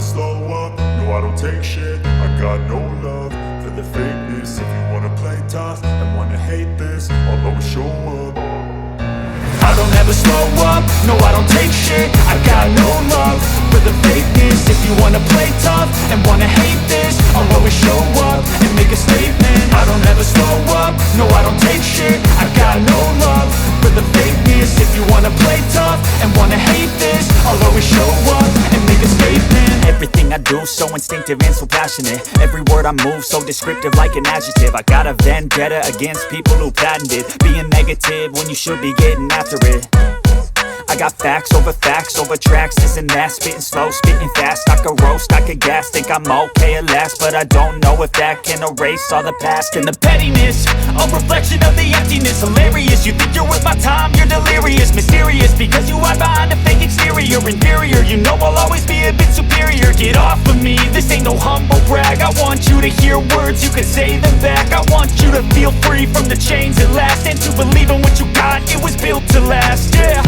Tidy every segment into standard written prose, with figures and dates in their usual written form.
slow up, no I don't take shit. I got no love for the fakeness. If you wanna play tough and wanna hate this, I'll always show up. I don't ever slow up, no I don't take shit. I got no love for the fakeness. If you wanna play tough and wanna hate this, I'll always show up and make a statement. I don't ever slow up, no I don't take shit. I got no love for the fakeness. If you wanna play tough and wanna hate this, I'll always show up and make a statement. Everything I do so instinctive and so passionate. Every word I move so descriptive like an adjective. I got a vendetta against people who patented being negative when you should be getting after it. I got facts over tracks, this and that. Spitting slow, spitting fast. I could roast, I could gas. Think I'm okay at last, but I don't know if that can erase all the past. And the pettiness, a reflection of the emptiness. Hilarious, you think you're worth my time, you're delirious. Mysterious, because you hide behind a fake exterior. Inferior, you know I'll always be a bit superior. Get off of me, this ain't no humble brag. I want you to hear words, you can say them back. I want you to feel free from the chains at last, and to believe in what you got, it was built to last, yeah.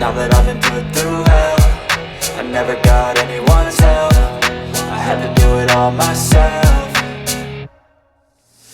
Now that I've been put through hell, I never got anyone's help. I had to do it all myself.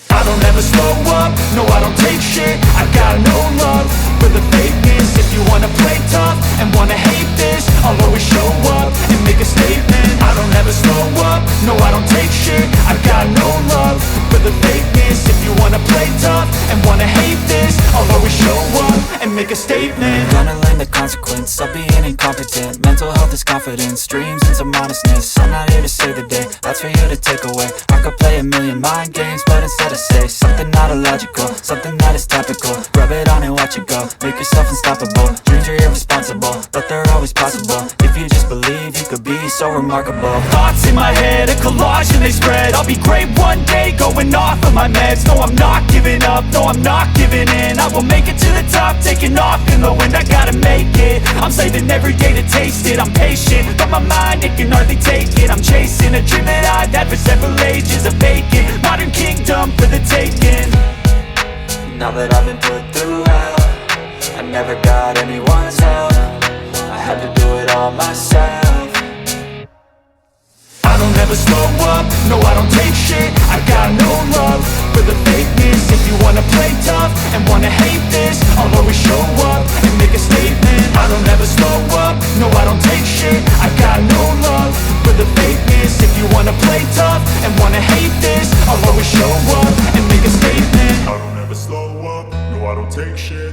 I don't ever slow up, no I don't take shit. I got no love for the fakeness. If you wanna play tough and wanna hate this, I'll always show up and make a statement. I don't ever slow up, no I don't take shit. I got no love for the fakeness. If you wanna play tough and wanna hate this, I'll always show up and make a statement. Gonna learn the consequence of being incompetent. Mental health is confidence, dreams and some honestness. I'm not here to save the day, that's for you to take away. I could play a million mind games, but instead I say something not illogical, something that is topical. Rub it on and watch it go, make yourself unstoppable. Dreams are irresponsible, but they're always possible. If you just believe, you could be so remarkable. Thoughts in my head, a collage and they spread. I'll be great one day, going off of my meds. No, I'm not giving up, no, I'm not giving in. I will make it to the top, taking off in the wind. I gotta make it, I'm saving every day to taste it. I'm patient, but my mind, it can hardly take it. I'm chasing a dream that I've had for several ages. A vacant, modern kingdom for the taking. Now that I've been put through hell, I never got anyone's help. I had to do it all myself. I don't ever slow up, no I don't take shit. I got no love for the fakeness. If you wanna play tough and wanna hate this, I'll always show up and make a statement. I don't ever slow up, no I don't take shit. I got no love for the fakeness. If you wanna play tough and wanna hate this, I'll always show up and make a statement. I don't ever slow up, no I don't take shit.